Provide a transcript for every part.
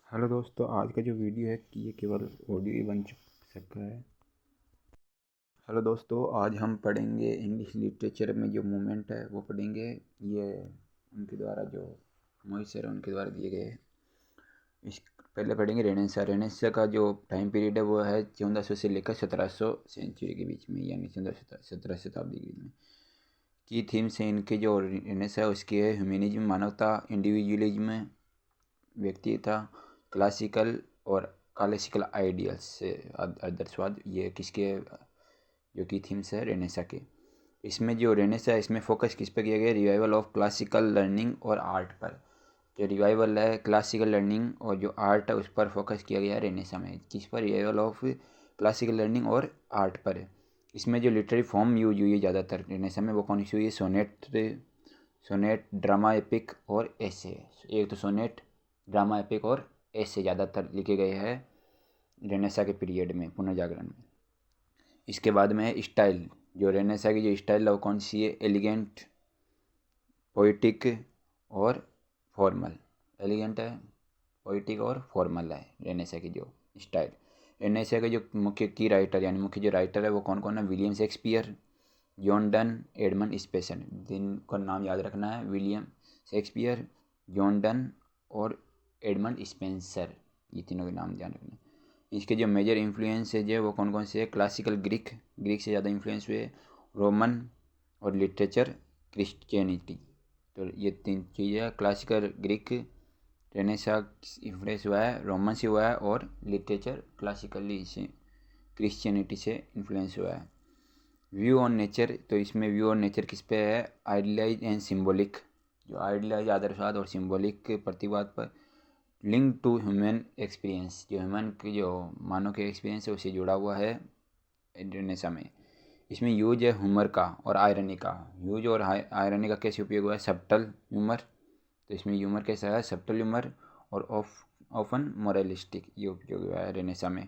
Hello दोस्तों, आज का जो वीडियो है कि ये केवल ऑडियो ही बन सकता है। हेलो दोस्तों, आज हम पढ़ेंगे इंग्लिश लिटरेचर में जो मूवमेंट है वो पढ़ेंगे। ये उनके द्वारा जो मोहित सर है उनके द्वारा दिए गए। इस पहले पढ़ेंगे रेनेसा। रेनेसा का जो टाइम पीरियड है वो है 1400 से लेकर 1700 सेंचुरी के बीच में, यानी 17 शताब्दी के बीच में। की थीम्स हैं इनके जो रेनेसा है उसकी है ह्यूमनिज्म मानवता, इंडिविजुअलिज्म व्यक्तिता, क्लासिकल और क्लासिकल आइडियल्स से आदर्शवाद, ये किसके जो की थीम्स है रेनेसा के। इसमें जो रेनेसा है इसमें फोकस किस पे किया गया? रिवाइवल ऑफ क्लासिकल लर्निंग और आर्ट पर। जो रिवाइवल है क्लासिकल लर्निंग और जो आर्ट है उस पर फोकस किया गया है रेनेसा में। किस पर? रिवाइवल ऑफ क्लासिकल लर्निंग और आर्ट पर। इसमें जो लिटरेरी फॉर्म यूज हुई है ज़्यादातर रेनेसा में वो कौन सी हुई है? सोनेट, ड्रामा एपिक और ऐसे। एक तो सोनेट, ड्रामा एपिक और ऐसे ज़्यादातर लिखे गए हैं रेनेसा के पीरियड में, पुनर्जागरण में। इसके बाद में है स्टाइल। जो रेनेसा की जो स्टाइल है वो कौन सी है? एलिगेंट, पोइटिक और फॉर्मल। एलिगेंट है, पोइटिक और फॉर्मल है रेनेसा की जो स्टाइल। रेनेसा के जो मुख्य की राइटर यानी मुख्य जो राइटर है वो कौन कौन है? William Shakespeare, John Donne, Edmund Spenser. जिनका नाम याद रखना है, विलियम शेक्सपियर, जॉन डन और एडमंड स्पेंसर, ये तीनों के नाम ध्यान रखना। इसके जो मेजर इन्फ्लुएंस है जो वो कौन कौन से है? क्लासिकल ग्रीक, ग्रीक से ज़्यादा इन्फ्लुएंस हुए, रोमन और लिटरेचर, क्रिश्चियनिटी। तो ये तीन चीज़ें, क्लासिकल ग्रीक रेनेसा इन्फ्लुएंस हुआ है, रोमन से हुआ है और लिटरेचर क्लासिकली से क्रिश्चियनिटी से इन्फ्लुएंस हुआ है। व्यू ऑन नेचर, तो इसमें व्यू ऑन नेचर किस पे है? Idealize and symbolic. जो आइडियलाइज आदर्शवाद और सिम्बॉलिक प्रतिवाद पर। लिंक टू ह्यूमन एक्सपीरियंस, जो ह्यूमन की जो मानव के एक्सपीरियंस है उससे जुड़ा हुआ है रेनेसा में। इसमें यूज है ह्यूमर का और आयरनी का। यूज और आयरनी का कैसे उपयोग हुआ है? सब्टल ह्यूमर, तो इसमें ह्यूमर कैसा है? सब्टल ह्यूमर और ऑफन मोरलिस्टिक, ये उपयोग हुआ है रेनेसा में।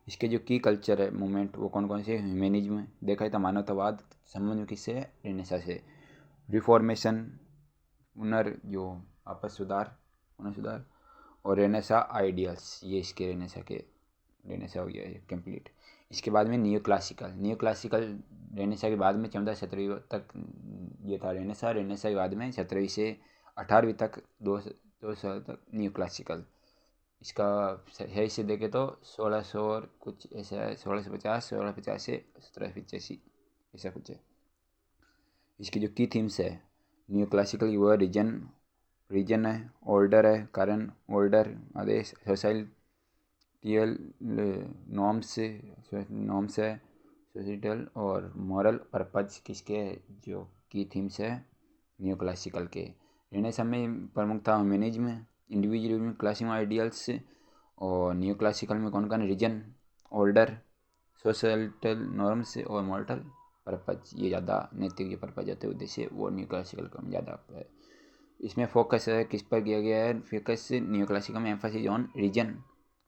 इसके जो की कल्चर है मूवमेंट वो कौन कौन से? ह्यूमनिज्म देखा है तो मानवतावाद, संबंध किससे है? रेनेसा से। रिफॉर्मेशन, जो आपस सुधार, पुनः सुधार और रेनेसा आइडियल्स, ये इसके रेनेसा हो गया है कंप्लीट। इसके बाद में neo classical. Neo classical Renaissance के बाद में 14 से 17वीं तक ये था रेनेसा। रेनेसा के बाद में 17वीं से 18वीं तक दो साल तक नियो क्लासिकल। इसका सही से देखे तो 1600 और कुछ ऐसा है, 1650 से 1785 ऐसा कुछ है। इसकी जो की थीम्स है न्यू क्लासिकल की वो है रीजन है, ऑर्डर है, कारण, ऑर्डर, आदेश, सोसाइटियल नॉर्म्स है, सोसाइटल और मॉरल पर्पज किसके जो की थीम्स है न्यू क्लासिकल के। रेनेसा में प्रमुख था ह्यूमनिज्म, इंडिविजुअलिज्म, क्लासिकल आइडियल्स और न्यू क्लासिकल में कौन कौन? रीजन, ऑर्डर, सोशल नॉर्म्स और मॉरल पर्पज। ये ज़्यादा नैतिक जो पर्पज होते हैं उद्देश्य वो न्यू क्लासिकल का ज़्यादा है। इसमें फोकस है किस पर किया गया है? फोकस न्यू क्लासिकल में एम्फासिस ऑन रीजन,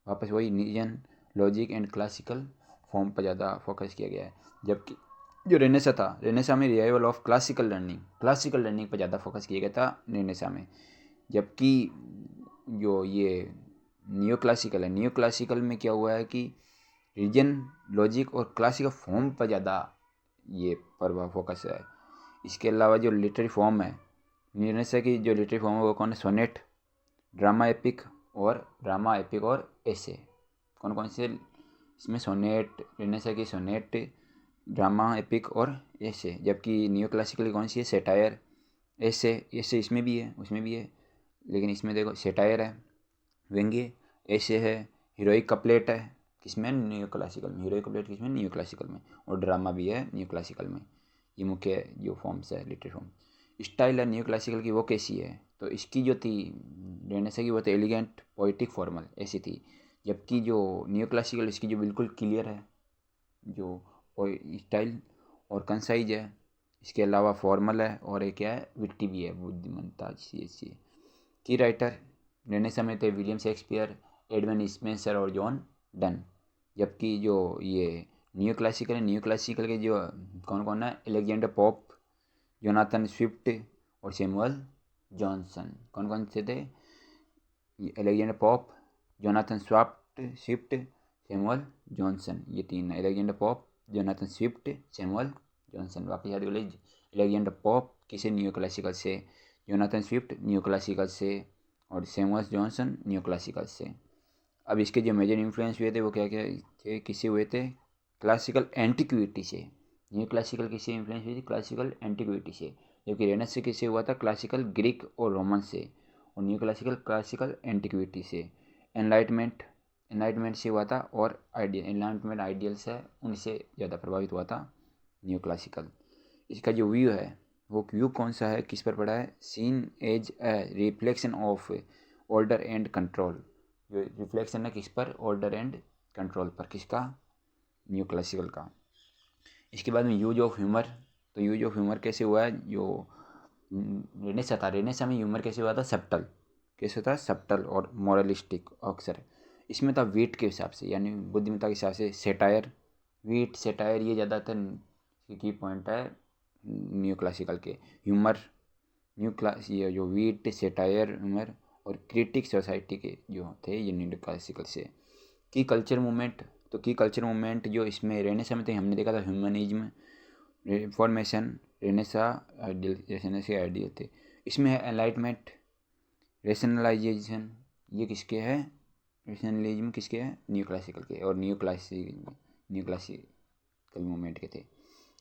वापस वही reason, logic and classical form पर ज़्यादा फोकस किया गया है। जबकि जो रेनेसा था, रेनेसा में रिवाइवल ऑफ क्लासिकल लर्निंग पर ज़्यादा फोकस किया गया था रेनेसा में। जबकि जो ये न्यू क्लासिकल है, न्यू क्लासिकल में क्या हुआ है कि रीजन, लॉजिक और क्लासिकल फॉर्म पर ज़्यादा ये पर फोकस है। इसके अलावा जो लिटरेरी फॉर्म है रेनेसा की, जो लिटरेरी फॉर्म है वो कौन है? सोनेट, ड्रामा एपिक और ऐसे। कौन कौन से इसमें? सोनेट, रेनेसा की सोनेट, ड्रामा एपिक और ऐसे। जबकि न्यू क्लासिकल कौन सी है? सेटायर, ऐसे। ऐसे इसमें भी है उसमें भी है, लेकिन इसमें देखो सेटायर है, व्यंग्य, ऐसे है, हीरोइक कपलेट है किसमें? न्यू क्लासिकल में। हीरोइक कपलेट किसमें? न्यू क्लासिकल में। और ड्रामा भी है न्यू क्लासिकल में। ये मुख्य जो फॉर्म्स है लिटरेरी फॉर्म। स्टाइल है न्यू क्लासिकल की वो कैसी है? तो इसकी जो थी रेनेसा की वो तो एलिगेंट, पोइटिक, फॉर्मल ऐसी थी। जबकि जो न्यू क्लासिकल इसकी जो बिल्कुल क्लियर है जो स्टाइल और कंसाइज है। इसके अलावा फॉर्मल है और एक क्या है? विट्टी भी है, बुद्धिमत्ता अच्छी अच्छी है। की राइटर रेनेसा में थे विलियम शेक्सपियर, एडमंड स्पेंसर और जॉन डन। जबकि जो ये न्यू क्लासिकल है, न्यू क्लासिकल के जो कौन कौन है? अलेक्जेंडर पोप, जोनाथन स्विफ्ट और सैमुअल जॉनसन। कौन कौन से थे? Alexander pope, Jonathan Swift, Samuel Johnson, ये 3 है। Alexander pope, Jonathan Swift, Samuel Johnson. वापस याद कर लीजिए, अलेक्जेंडर पोप किसे न्यू क्लासिकल से, जोनाथन स्विफ्ट न्यू क्लासिकल से, और सैमुअल जॉनसन न्यू क्लासिकल से। अब इसके जो मेजर इन्फ्लुएंस हुए थे वो क्या क्या थे, किससे हुए थे, क्लासिकल एंटिक्विटी से। न्यू क्लासिकल किससे इन्फ्लुएंस हुई थी, क्लासिकल एंटिक्विटी से। जबकि रेनेस से किससे हुआ था, क्लासिकल ग्रीक और रोमन से। और न्यू क्लासिकल क्लासिकल एंटिक्विटी से। एनलाइटमेंट से हुआ था, और एनलाइटमेंट आइडियल्स है उनसे ज़्यादा प्रभावित हुआ था न्यू क्लासिकल। इसका जो व्यू है वो व्यू कौन सा है, किस पर पड़ा है, seen as a reflection of order and control. जो रिफ्लेक्शन है किस पर, ऑर्डर एंड कंट्रोल पर, किसका, न्यू क्लासिकल का। इसके बाद में यूज ऑफ ह्यूमर, तो यूज ऑफ ह्यूमर कैसे हुआ है, जो रेनेसा था, रेनेसा में ह्यूमर कैसे हुआ था, सब्टल, कैसे था, सब्टल और मॉरलिस्टिक अक्सर। इसमें था वीट के हिसाब से, यानी बुद्धिमत्ता के हिसाब से, सेटायर, वीट सेटायर, ये ज़्यादातर की पॉइंट है न्यू क्लासिकल के। ह्यूमर, न्यू क्लास, ये जो वीट सेटायर ह्यूमर और क्रिटिक सोसाइटी के जो थे ये न्यू क्लासिकल से। की कल्चर मूवमेंट, तो की कल्चर मूवमेंट जो इसमें रेनेसा में थे, हमने देखा था ह्यूमनिज्म, रिफॉर्मेशन, रेनेसा आइडियल थे। इसमें है एनलाइटमेंट, रेशनलाइजेशन, ये किसके है, रेशनलिज्म किसके है, न्यू क्लासिकल के, और न्यू क्लासिकल मूवमेंट के थे।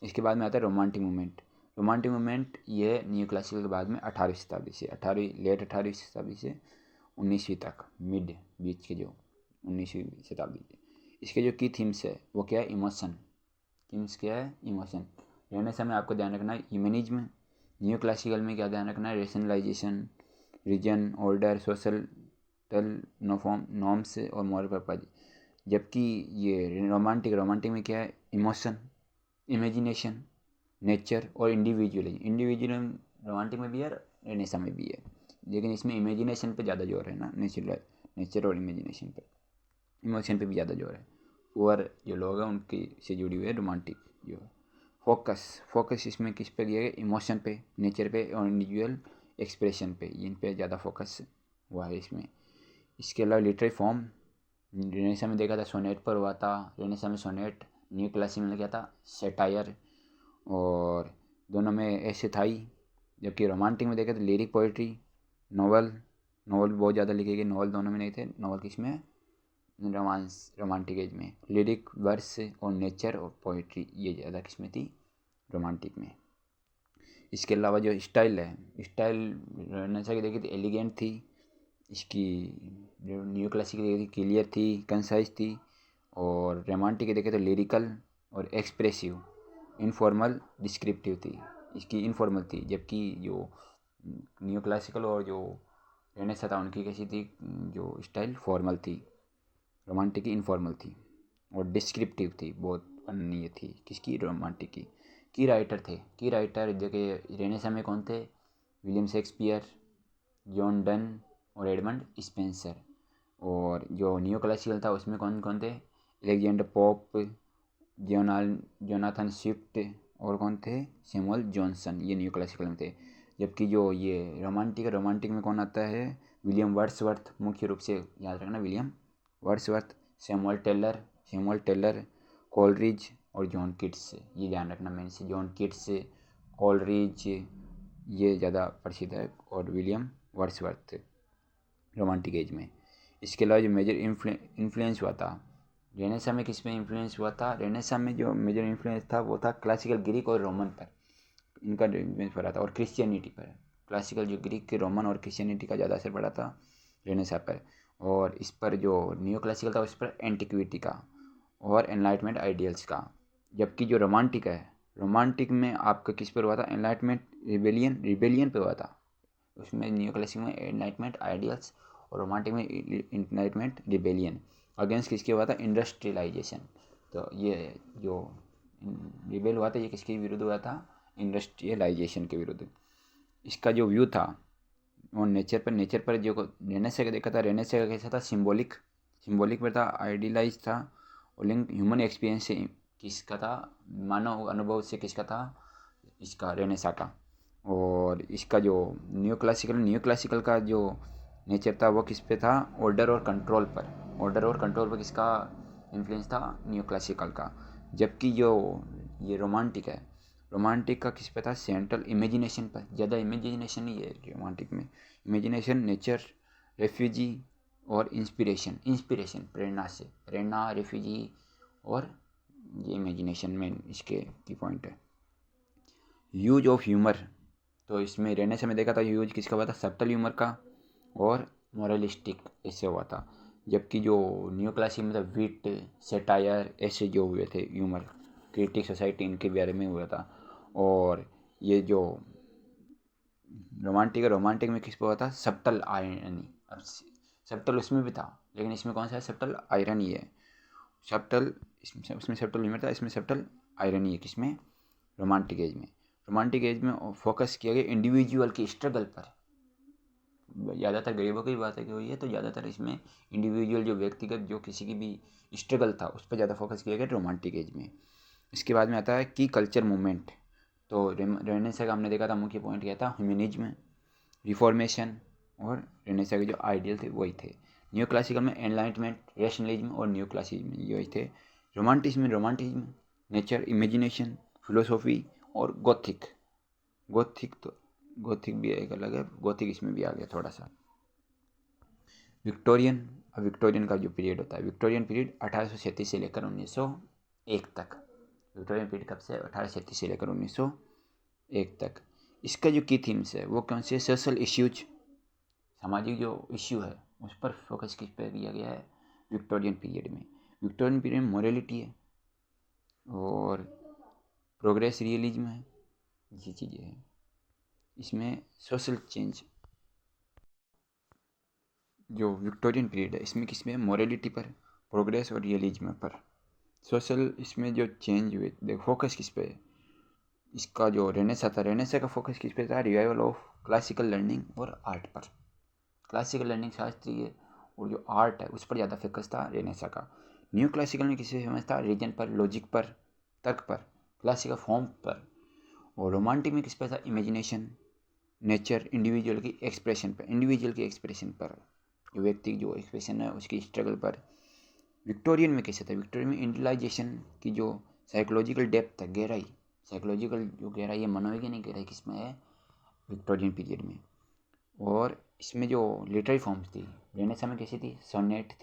इसके बाद में आता है रोमांटिक मूवमेंट। रोमांटिक मूवमेंट ये न्यू क्लासिकल के बाद में 18वीं शताब्दी से, लेट 18वीं शताब्दी से 19वीं तक, मिड बीच के जो 19वीं शताब्दी के। इसके जो की थीम्स है वो क्या है, इमोशन, थीम्स क्या है, इमोशन। रहने समय आपको ध्यान रखना है ह्यूमनिज्म। न्यू क्लासिकल में क्या ध्यान रखना है, rationalization, reason, order, social norms और मॉरल पर्पज। जबकि ये रोमांटिक में क्या है, इमोशन, इमेजिनेशन, नेचर और इंडिविजुअल रोमांटिक में भी है, रेनेसा में भी है, लेकिन इसमें इमेजिनेशन पे ज़्यादा जोर है ना, नेचर और इमेजिनेशन पे, इमोशन पे भी ज़्यादा जोर है। पुअर जो लोग हैं उनकी से जुड़ी हुई है रोमांटिक जो है। फोकस इसमें किस पे दिया गया, इमोशन पे, नेचर पे और इंडिविजुअल एक्सप्रेशन पे, इन पे ज़्यादा फोकस हुआ है इसमें। इसके अलावा लिटरेरी फॉर्म, रेनेसा में देखा था सोनेट पर हुआ था, रेनेसा में सोनेट, न्यू क्लासिक में क्या था, सेटायर, और दोनों में ऐसे था ही। जबकि रोमांटिक में देखा तो लिरिक पोइट्री, नॉवल बहुत ज़्यादा लिखे गए, नॉवल दोनों में नहीं थे, नॉवल किस में, रोमांटिक एज में, लिरिक वर्स और नेचर और पोइट्री ये ज़्यादा किस में थी, रोमांटिक में। इसके अलावा जो स्टाइल है, स्टाइल रेनेसा की देखी थी एलिगेंट थी, इसकी जो न्यू क्लासिक की देखी थी क्लियर थी, कंसाइज थी, और रोमांटिक की देखे तो लिरिकल और एक्सप्रेसिव, इनफॉर्मल, डिस्क्रिप्टिव थी, इसकी इनफॉर्मल थी। जबकि जो न्यू क्लासिकल और जो रेनेसा था उनकी कैसी थी, जो स्टाइल फॉर्मल थी, रोमांटिक की इनफॉर्मल थी, और डिस्क्रिप्टिव थी, बहुत वर्णनीय थी, किसकी, रोमांटिक की। की राइटर देखिए रेनेसा में कौन थे, विलियम शेक्सपियर, जॉन डन और एडमंड स्पेंसर। और जो न्यू क्लासिकल था उसमें कौन कौन थे, अलेक्जेंडर पोप, जोनाथन स्विफ्ट, और कौन थे, सैमुअल जॉनसन, ये न्यू क्लासिकल में थे। जबकि जो ये रोमांटिक में कौन आता है, विलियम वर्ड्सवर्थ, मुख्य रूप से याद रखना, William Wordsworth, Samuel Taylor, Coleridge और जॉन किट्स, ये ध्यान रखना मैंने से, जॉन किट्स, कोलरिज ये ज़्यादा प्रसिद्ध है, और विलियम वर्ड्सवर्थ रोमांटिक एज में। इसके अलावा जो मेजर इन्फ्लुएंस हुआ था रेनेसा में, किस में इन्फ्लुएंस हुआ था, रेनेसा में जो मेजर इन्फ्लुएंस था वो था क्लासिकल ग्रीक और रोमन पर, इनका इन्फ्लुएंस पड़ा था, और क्रिश्चियनिटी पर। क्लासिकल जो ग्रीक, रोमन और क्रिश्चियनिटी का ज़्यादा असर पड़ा था रेनेसा पर। और इस पर जो न्यू क्लासिकल था उस पर एंटिक्विटी का और एनलाइटमेंट आइडियल्स का। जबकि जो रोमांटिक है, रोमांटिक में आपका किस पर हुआ था, एनलाइटमेंट रिबेलियन पे हुआ था। उसमें न्यू क्लासिक में एनलाइटमेंट आइडियल्स और रोमांटिक में एनलाइटमेंट रिबेलियन। अगेंस्ट किसके हुआ था, इंडस्ट्रियलाइजेशन। तो ये जो रिबेल हुआ था ये किसके विरुद्ध हुआ था, इंडस्ट्रियलाइजेशन के विरुद्ध। इसका जो व्यू था और नेचर पर जो रेनेसा का देखा था, रेनेसा का कैसा था, सिंबॉलिक पर था, आइडियलाइज था, और लिंक ह्यूमन एक्सपीरियंस से किसका था, मानव अनुभव से किसका था, इसका रेनेसा का। और इसका जो न्यू क्लासिकल का जो नेचर था वो किस पे था, ऑर्डर और कंट्रोल पर। ऑर्डर और कंट्रोल पर किसका इन्फ्लुएंस था, न्यू क्लासिकल का। जबकि जो ये रोमांटिक है, रोमांटिक का किस पे था, सेंट्रल इमेजिनेशन पर। ज़्यादा इमेजिनेशन ही है रोमांटिक में, इमेजिनेशन, नेचर, रेफ्यूजी और इंस्पिरेशन। इंस्पिरेशन प्रेरणा से, प्रेरणा, रेफ्यूजी और ये इमेजिनेशन में इसके की पॉइंट है। यूज ऑफ ह्यूमर, तो इसमें रहने से मैं देखा था यूज किसका हुआ था, सब्टल ह्यूमर का और मोरलिस्टिक इससे हुआ था। जबकि जो न्यू क्लासिक में था विट, सेटायर, ऐसे जो हुए थे ह्यूमर, क्रिटिक, सोसाइटी, इनके बारे में हुआ था। और ये जो रोमांटिक है, रोमांटिक में किस पे हुआ था, सब्टल आयरनी। अब सब्टल उसमें भी था, लेकिन इसमें कौन सा है, सब्टल आयरनी है। सब्टल उसमें सब्टल ह्यूमर था, इसमें सब्टल आयरनी है किसमें, रोमांटिक एज में। रोमांटिक एज में फोकस किया गया इंडिविजुअल की स्ट्रगल पर। ज़्यादातर गरीबों की बात है कि हुई है, तो ज़्यादातर इसमें इंडिविजुअल जो व्यक्तिगत जो किसी की भी स्ट्रगल था उस पर ज़्यादा फोकस किया गया रोमांटिक एज में। इसके बाद में आता है की कल्चर मूवमेंट। तो रेनेसां का हमने देखा था मुख्य पॉइंट क्या था, ह्यूमनिज्म, रिफॉर्मेशन और रेनेसां के जो आइडियल थे वही थे। न्यू क्लासिकल में एनलाइटमेंट, रैशनलिज्म और न्यू क्लासिज्म यही थे। रोमांटिज्म नेचर, इमेजिनेशन, फिलोसॉफी और गोथिक। गोथिक तो गोथिक भी एक अलग है, गोथिक इसमें भी आ गया थोड़ा सा। विक्टोरियन, अब विक्टोरियन का जो पीरियड होता है, विक्टोरियन पीरियड 1836 से लेकर 1901 तक। विक्टोरियन पीरियड कब से, 1836 से लेकर 1901 तक। इसका जो की थीम्स है वो कौन से, सोशल इश्यूज, सामाजिक जो इश्यू है उस पर फोकस किस पर किया गया है विक्टोरियन पीरियड में। विक्टोरियन पीरियड में मोरलिटी है और प्रोग्रेस रियलिज्म है, ये चीज़ें हैं। इसमें सोशल चेंज, जो विक्टोरियन पीरियड है इसमें किसमें, मोरलिटी पर, प्रोग्रेस और रियलिज्म पर। सोशल इसमें जो चेंज हुए, देखो फोकस किस पे है, इसका जो रेनेसां था, रेनेसां का फोकस किस पे था, रिवाइवल ऑफ क्लासिकल लर्निंग और आर्ट पर। क्लासिकल लर्निंग शास्त्रीय और जो आर्ट है उस पर ज़्यादा फोकस था रेनेसां का। न्यू क्लासिकल में किसी फेमस था, रीजन पर, लॉजिक पर, तर्क पर, क्लासिकल फॉर्म पर। और रोमांटिक में किस पर था, इमेजिनेशन, नेचर, इंडिविजुअल की एक्सप्रेशन पर, इंडिविजुअल की एक्सप्रेशन पर, जो व्यक्ति जो एक्सप्रेशन है उसकी स्ट्रगल पर। विक्टोरियन में कैसे था, विक्टोरियन में इंटेलेक्चुअल की जो साइकोलॉजिकल डेप्थ है, गहराई, साइकोलॉजिकल जो गहराई है, मनोवैज्ञानिक गहराई किसमें है, विक्टोरियन पीरियड में। और इसमें जो लिटरेरी फॉर्म्स थी रेनेसां में कैसी थी, सोनेट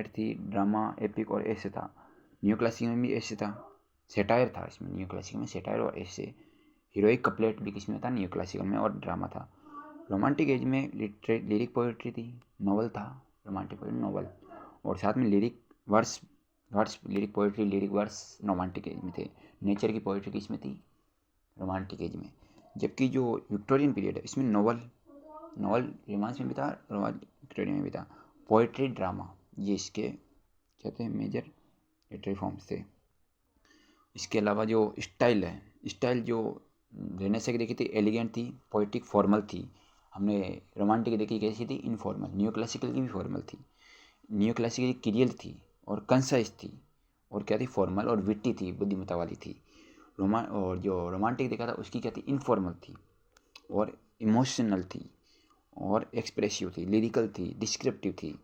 थी, ड्रामा, एपिक और ऐसे था। न्यू क्लासिक में भी ऐसे था, सेटायर था इसमें, न्यू क्लासिक में सेटायर और ऐसे। हीरोइक कपलेट भी किसमें था, न्यू क्लासिकल में, और ड्रामा था। रोमांटिक एज में लिरिक पोइट्री थी, नॉवल था, रोमांटिक पोइट्री नॉवल, और साथ में lyric verse, lyric poetry, lyric verse romantic age में थे। नेचर की पोइट्री किसमें थी, रोमांटिक एज में। जबकि जो विक्टोरियन पीरियड है इसमें नॉवल रोमांस में भी था, विक्टोरियन में भी था। पोइट्री, ड्रामा, ये इसके कहते हैं मेजर लिटरेरी फॉर्म्स थे। इसके अलावा जो स्टाइल है, स्टाइल जो रेनेसां की देखी थी एलिगेंट थी, पोइटिक, फॉर्मल थी। हमने रोमांटिक देखी कैसी थी, इनफॉर्मल। न्यू क्लासिकल की भी फॉर्मल थी। न्यू क्लासिकल की क्लियर थी और कंसाइज थी, और क्या थी, फॉर्मल और विट्टी थी, बुद्धिमत्ता वाली थी। और जो रोमांटिक देखा था उसकी क्या थी, इनफॉर्मल थी और इमोशनल थी और एक्सप्रेसिव थी, लिरिकल थी, डिस्क्रिप्टिव थी।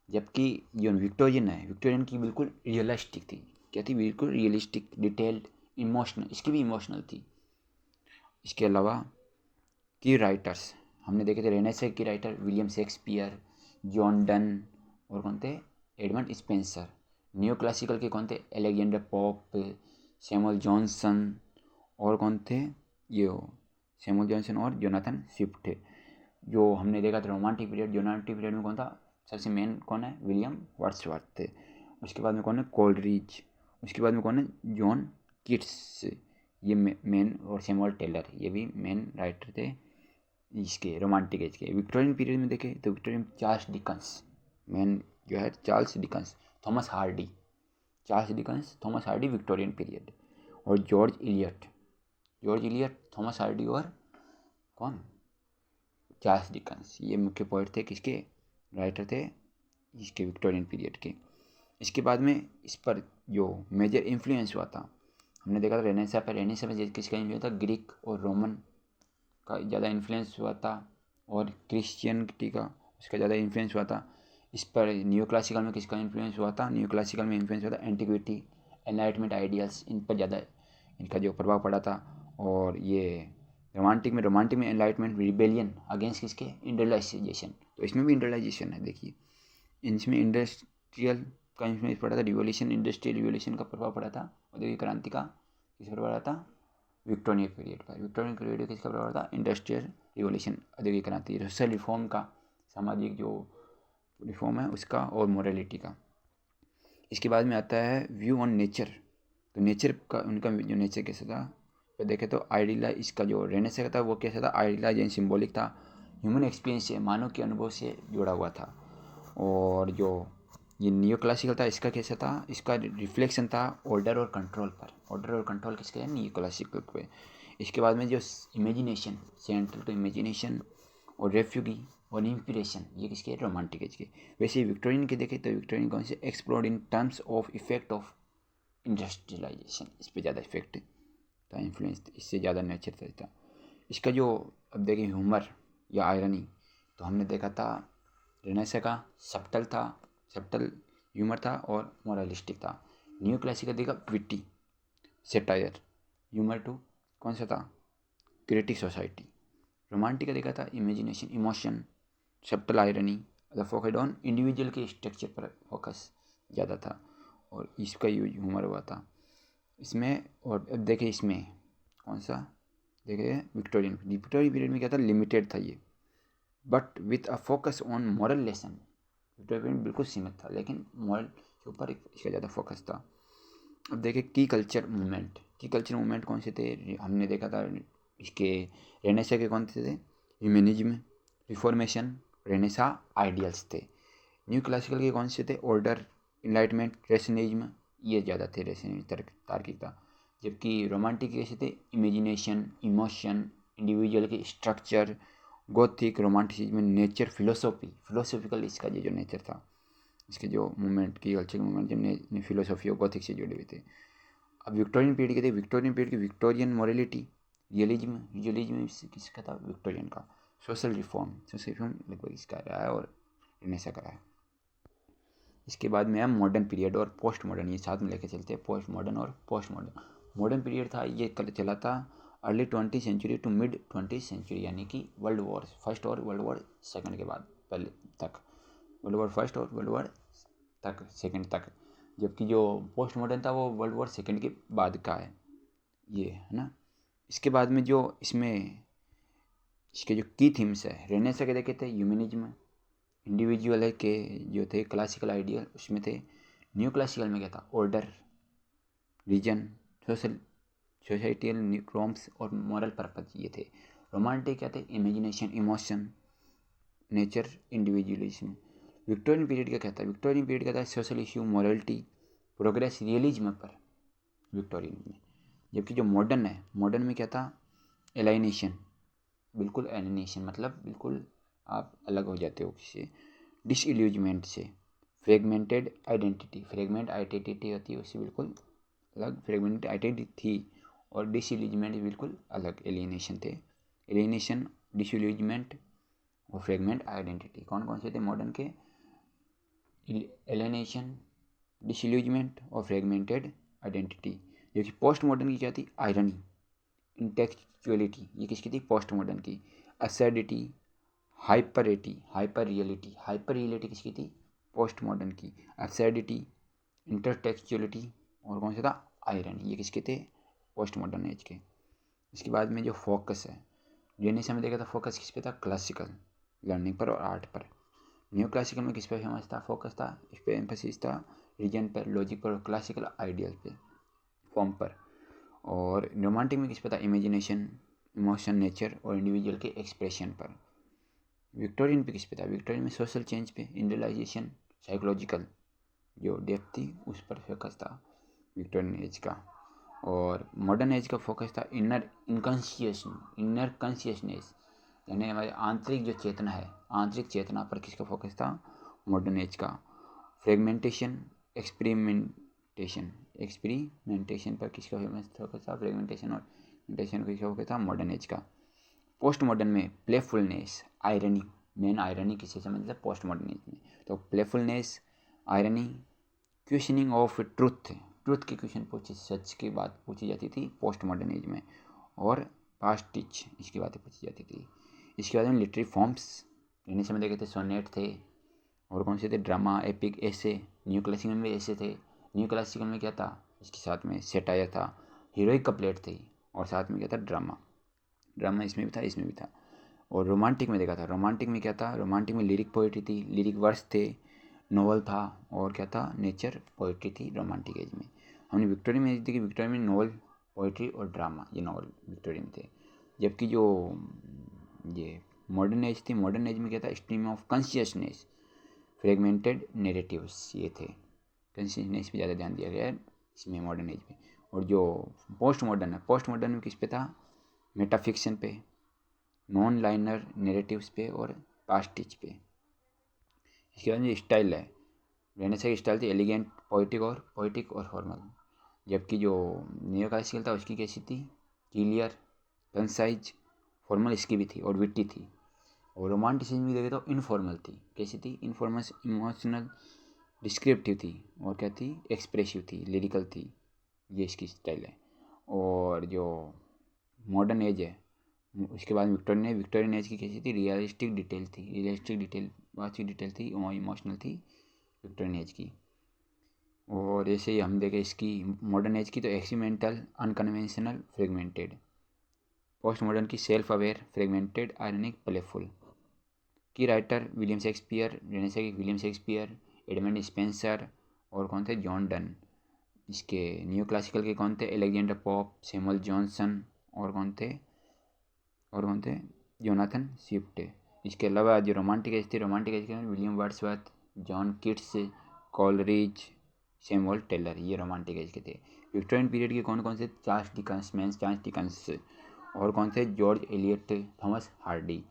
जबकि जो विक्टोरियन है, विक्टोरियन की बिल्कुल रियलिस्टिक थी, क्या थी, बिल्कुल रियलिस्टिक, डिटेल्ड, इमोशनल, इसकी भी इमोशनल थी। इसके अलावा की राइटर्स हमने देखे थे, रेनेसां की writer William Shakespeare, John Donne और कौन थे, एडमंड स्पेंसर। न्यू क्लासिकल के कौन थे, एलेक्जेंडर पोप, सैमुअल जॉनसन और कौन थे, ये सैमुअल जॉनसन और जोनाथन स्विफ्ट। जो हमने देखा था रोमांटिक पीरियड में कौन था, सबसे मेन कौन है, विलियम वर्ड्सवर्थ थे। उसके बाद में कौन है, कोलरिज। उसके बाद में कौन है, जॉन किट्स, ये मेन, और सैमुअल टेलर, ये भी मेन राइटर थे इसके रोमांटिक एज के। विक्टोरियन पीरियड में देखें तो विक्टोरियन चार्ल्स डिकन्स, मेन जो है Charles Dickens, Thomas Hardy, Thomas Hardy Victorian period, और जॉर्ज इलियट, थॉमस हार्डी और कौन, चार्ल्स डिकन्स, ये मुख्य पोइट थे, किसके, राइटर थे इसके विक्टोरियन पीरियड के। इसके बाद में इस पर जो मेजर इन्फ्लुएंस हुआ था, हमने देखा था रेनेसां में किसका इन्फ्लुएंस था, ग्रीक और रोमन का ज़्यादा इन्फ्लुएंस हुआ था। और क्रिश्चियनिटी का उसका ज़्यादा इन्फ्लुएंस हुआ था। इस पर न्यू क्लासिकल में किसका इन्फ्लुएंस हुआ था? न्यू क्लासिकल में इन्फ्लुएंस हुआ था एंटिक्विटी, एनलाइटमेंट आइडियल्स, इन पर ज़्यादा इनका जो प्रभाव पड़ा था। और ये रोमांटिक में एनलाइटमेंट रिबेलियन अगेंस्ट किसके? इंडस्ट्रियलाइजेशन। तो इसमें भी इंडस्ट्रियलाइजेशन है। देखिए इनमें इंडस्ट्रियल का इन्फ्लुएंस पड़ा था, रिवोल्यूशन, इंडस्ट्रियल रिवोल्यूशन का प्रभाव पड़ा था। औद्योगिक क्रांति का किस पर पड़ा था? विक्टोरियन पीरियड पर। विक्टोरियन पीरियड किसका प्रभाव पड़ा था? इंडस्ट्रियल रिवोल्यूशन, औद्योगिक क्रांति, सोशल रिफॉर्म का, सामाजिक जो रिफॉर्म है उसका, और मोरालिटी का। इसके बाद में आता है व्यू ऑन नेचर। तो नेचर का उनका जो नेचर कैसा था, तो देखें तो आइडियलाइज, इसका जो रेनेसां था वो कैसा था? आइडियलाइज एंड सिम्बॉलिक था, ह्यूमन एक्सपीरियंस से, मानव के अनुभव से जुड़ा हुआ था। और जो ये नियो क्लासिकल था इसका कैसा था? इसका रिफ्लेक्शन था ऑर्डर और कंट्रोल पर। ऑर्डर और कंट्रोल किसके है? नियो क्लासिकल पे। इसके बाद में जो इमेजिनेशन, सेंट्रल टू इमेजिनेशन और रेफ्यूगी और इंस्पिरेशन, ये किसके है? रोमांटिक एज के। वैसे विक्टोरियन के देखें तो विक्टोरियन कौन से? Explored in terms of effect of industrialization, इस पर ज़्यादा इफेक्ट था, इन्फ्लुएंस इससे ज़्यादा नेचर था। इसका जो अब देखें ह्यूमर या आयरनी, तो हमने देखा था रेनेसां का सब्टल था, सब्टल ह्यूमर था और मोरलिस्टिक था। न्यू क्लासिकल देखा विट्टी, सेटायर, ह्यूमर टू कौन सा था? Critic society. रोमांटिक का देखा था imagination, emotion, subtle irony, the focused on individual के स्ट्रक्चर पर फोकस ज़्यादा था और इसका यूज ह्यूमर हुआ था इसमें। और अब देखिए इसमें कौन सा? देखिए विक्टोरियन पीरियड में क्या था? लिमिटेड था ये, but with a focus on moral lesson. Victorian period बिल्कुल सीमित था लेकिन मॉरल के ऊपर इसका ज़्यादा फोकस था। अब देखिए की कल्चर मूवमेंट कौन से थे? हमने देखा था इसके रेनेसां के कौन से थे? ह्यूमनिज्म, रिफॉर्मेशन, रेनेसां आइडियल्स थे। न्यू क्लासिकल के कौन से थे? ऑर्डर, इनलाइटमेंट, रेशनिज्म, ये ज़्यादा थे, तार्किकता। जबकि रोमांटिक कैसे थे? इमेजिनेशन, इमोशन, इंडिविजुअल के structure, Gothic, romanticism, nature, philosophical इसका जो नेचर था, इसके जो मूवमेंट की कल्चर मूवमेंट जिनने फिलोसॉफी और गोथिक से जुड़े हुए थे। अब विक्टोरियन पीरियड के थे, विक्टोरियन पीरियड की विक्टोरियन मोरलिटी, रियलिज्म किसका था? विक्टोरियन का। सोशल रिफॉर्म लगभग इसका रहा है और रेनेसां का रहा है। इसके बाद में है मॉडर्न पीरियड और पोस्ट मॉडर्न, ये साथ में लेके चलते हैं, पोस्ट मॉडर्न और पोस्ट मॉडर्न। मॉडर्न पीरियड था ये चला था अर्ली 20वीं सेंचुरी टू मिड 20वीं सेंचुरी, यानी कि वर्ल्ड वॉर फर्स्ट और वर्ल्ड वॉर सेकंड के बाद पहले तक, वर्ल्ड वॉर फर्स्ट और वर्ल्ड वॉर तक सेकंड तक। जबकि जो पोस्ट मॉडर्न था वो वर्ल्ड वॉर सेकंड के बाद का है, ये है ना। इसके बाद में जो इसमें इसके जो की थीम्स है, रेनेसां के देखे थे ह्यूमनिज्म, इंडिविजुअल के जो थे क्लासिकल आइडियल उसमें थे। न्यू क्लासिकल में क्या था? ऑर्डर, रीजन, सोसाइटियल नॉर्म्स और मॉरल पर्पज, ये थे। रोमांटिक क्या थे? Imagination, emotion, nature, individualism. Victorian period का क्या था? विक्टोरियन पीरियड का था social issue, morality, progress, realism पर विक्टोरियन में। जबकि जो मॉडर्न है, मॉडर्न में क्या था? एलाइनेशन, बिल्कुल एलिनेशन मतलब बिल्कुल आप अलग हो जाते हो किसी, डिसइल्यूजमेंट से, फ्रेगमेंटेड आइडेंटिटी होती है उससे बिल्कुल अलग, फ्रेगमेंटेड आइडेंटिटी थी और डिसइल्यूजमेंट बिल्कुल अलग, एलिनेशन थे। एलिनेशन, डिसइल्यूजमेंट और फ्रेगमेंट आइडेंटिटी कौन कौन से थे मॉडर्न के? एलिनेशन, डिसइल्यूजमेंट और फ्रेगमेंटेड आइडेंटिटी। जो कि पोस्ट मॉडर्न की क्या थी? आयरनी, इंटेक्चुअलिटी, ये किसकी थी? पोस्ट मॉडर्न की। एसैडिटी, हाइपर रियलिटी किसकी थी? पोस्ट मॉडर्न की। एब्सर्डिटी, इंटरटेक्चुअलिटी और कौन सा था? आयरनी, ये किसके थे? पोस्ट मॉडर्न एज के। इसके बाद में जो फोकस है, रेनेसां में देखा था फोकस किस पे था? क्लासिकल लर्निंग पर और आर्ट पर। न्यू क्लासिकल में किस पे फेमस था? फोकस था, इस पर एम्फेसिस था रीजन पर, लॉजिक पर और क्लासिकल आइडियल पे, फॉर्म पर। और रोमांटिक में किस पे था? इमेजिनेशन, इमोशन, नेचर और इंडिविजुअल के एक्सप्रेशन पर। विक्टोरियन पे किस पे था? विक्टोरियन में सोशल चेंज पे, इंडिविजुअलाइजेशन, साइकोलॉजिकल जो डेप्थ थी उस पर फोकस था विक्टोरियन एज का। और मॉडर्न एज का फोकस था इनर कॉन्शियसनेस, यानी हमारी आंतरिक जो चेतना है, आंतरिक चेतना पर किसका फोकस था? मॉडर्न एज का। फ्रेगमेंटेशन, एक्सपेरिमेंटेशन पर किसका फोकस था? फ्रेगमेंटेशन और किसका फोकस था? मॉडर्न एज का। पोस्ट मॉडर्न में प्लेफुलनेस, आयरनी, मेन आयरनी किसे समझते हैं पोस्ट मॉडर्निज्म में, तो playfulness, irony, questioning of truth के क्वेश्चन पूछे, सच की बात पूछी जाती थी पोस्ट मॉडर्निज्म में, और पास्टिच इसकी बातें पूछी जाती थी। इसके बाद में लिटरेरी फॉर्म्स लेने समय देखे थे, सोनेट थे, और कौन से थे, ड्रामा, एपिक, ऐसे। न्यू क्लासिकल में ऐसे थे। न्यू क्लासिकल में क्या था, इसके साथ में सेटायर था, हीरोइक कपलेट थी, और साथ में क्या था, ड्रामा इसमें भी था, इसमें भी था। और रोमांटिक में देखा था, रोमांटिक में क्या था, रोमांटिक में लिरिक पोइट्री थी, लिरिक वर्स थे, नोवेल था, और क्या था, नेचर पोइट्री थी रोमांटिक एज में। हमने विक्टोरियन में देखी, विक्टोरियन में नोवेल, पोइट्री और ड्रामा, ये नॉवल विक्टोरियन थे। जबकि जो ये मॉडर्न एज थी, मॉडर्न एज में क्या था, stream of consciousness, fragmented narratives, ये थे। कॉन्शियसनेस पे ज़्यादा ध्यान दिया गया है इसमें मॉडर्न एज में। और जो पोस्ट मॉडर्न है, पोस्ट मॉडर्न में किस पे था, मेटाफिक्शन पे, नॉन लाइनर नेरेटिव्स पे, और पास्टिच पे। इसके बाद जो स्टाइल है, रेनेसां की स्टाइल थी एलिगेंट, पोइटिक और फॉर्मल। जबकि जो नियो क्लासिकल था उसकी कैसी थी, क्लियर, कंसाइज, फॉर्मल इसकी भी थी, और विट्टी थी। और रोमांटिसिज्म भी देखे तो इनफॉर्मल थी, कैसी थी, इनफॉर्मल, इमोशनल, डिस्क्रिप्टिव थी, और क्या थी, एक्सप्रेसिव थी, लिरिकल थी, ये इसकी स्टाइल है। और जो मॉडर्न एज है उसके बाद विक्टोरियन एज की कैसी थी, रियलिस्टिक डिटेल थी, रियलिस्टिक डिटेल, वास्तविक डिटेल थी, और इमोशनल थी विक्टोरियन एज की। और ऐसे ही हम देखें इसकी मॉडर्न एज की, तो experimental, unconventional, fragmented. Post modern की self aware, fragmented, ironic, playful. की राइटर विलियम शेक्सपियर, रेनेसां की विलियम शेक्सपियर, एडमंड स्पेंसर, और कौन थे, जॉन डन। इसके न्यू क्लासिकल के कौन थे, एलेक्जेंडर पॉप, सैमुअल जॉनसन, और कौन थे, जोनाथन स्विफ्ट। इसके अलावा जो रोमांटिक एज थी, रोमांटिक एज के William Wordsworth, John Keats, Coleridge, Samuel Taylor, ये रोमांटिक एज के थे। विक्टोरियन पीरियड के कौन कौन से, चार्ल्स डिकन्स, और कौन थे, जॉर्ज एलियट, थॉमस हार्डी।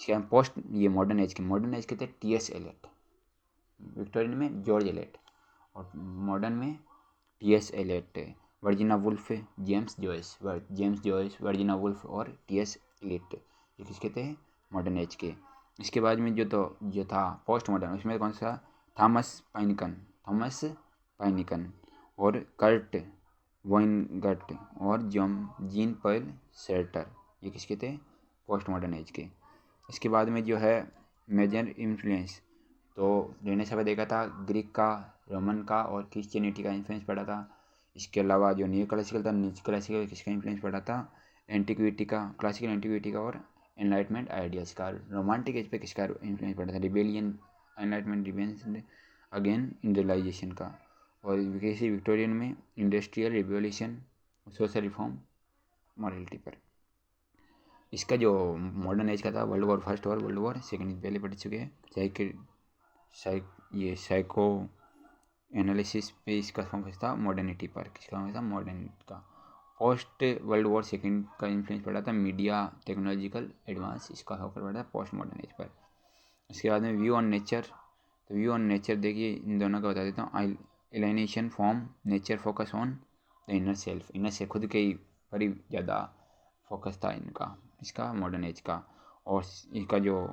इसके बाद पोस्ट ये मॉडर्न एज के थे, टी.एस. एलियट। विक्टोरियन में जॉर्ज एलियट, और मॉडर्न में T S. Eliot, Virginia Woolf, James Joyce, Virginia Woolf, और टी.एस. एलियट, ये किसके थे, मॉडर्न एज के। इसके बाद में जो था पोस्ट मॉडर्न, उसमें कौन सा, थॉमस पाइनिकन, और कर्ट वॉइनगट, और जीन पॉल सार्टर, ये किसके थे, पोस्ट मॉडर्न एज के। इसके बाद में जो है मेजर इन्फ्लुएंस, तो रेनेसां पे देखा था, ग्रीक का, रोमन का, और क्रिश्चियनिटी का इन्फ्लुएंस पड़ा था। इसके अलावा जो न्यू क्लासिकल था, न्यू क्लासिकल किसका इन्फ्लुएंस पड़ा था, एंटिक्विटी का, क्लासिकल एंटिक्विटी का, और एनलाइटमेंट आइडियाज़ का। रोमांटिक एज पे किसका इन्फ्लुएंस पड़ा था, rebellion, enlightenment rebellion again industrialization का। और किसी विक्टोरियन में industrial revolution, social reform, morality पर। इसका जो मॉडर्न एज का था, first war, world war second पहले पढ़ चुके हैं। ये साइको एनालिसिस पे इसका फोकस था, मॉडर्निटी पर किसका फोकस था, मॉडर्निटी का। पोस्ट वर्ल्ड वॉर सेकेंड का इन्फ्लुएंस पड़ा था, मीडिया, टेक्नोलॉजिकल एडवांस, इसका फोकस पड़ा था पोस्ट मॉडर्न एज पर। इसके बाद में व्यू ऑन नेचर, तो व्यू ऑन नेचर देखिए, इन दोनों का बता देता हूँ। Alienation form, nature focus on the inner self, खुद के ही पर ही ज़्यादा फोकस था इनका, इसका मॉडर्न एज का। और इसका जो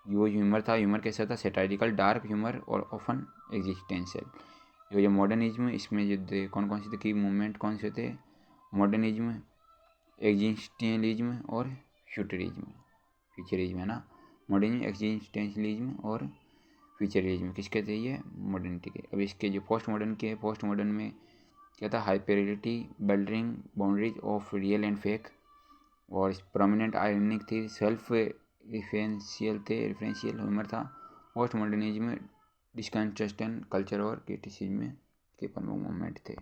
ह्यूमर था, ह्यूमर कैसा था, सेटायरिकल, डार्क ह्यूमर, और ऑफन एग्जिस्टेंशियल। जो मॉडर्निज्म, इसमें जो कौन कौन से थे की मूवमेंट, कौन से थे, मॉडर्निज्म, एग्जिस्टेंशियलिज्म, और फ्यूचरिज्म है ना। मॉडर्निज्म, एग्जिस्टेंशियलिज्म, और फ्यूचरिज्म किसके थे, ये मॉडर्निटी के। अब इसके जो पोस्ट मॉडर्न में क्या था, hyperreality, building boundaries of real and fake, और प्रोमिनेंट आयरनिक थी, सेल्फ रेफरेंशियल ह्यूमर था। पोस्ट मॉडर्निज्म में डिस्कंस्ट्रक्शन कल्चर और क्रिटिसिज्म के प्रमुख मूवमेंट थे।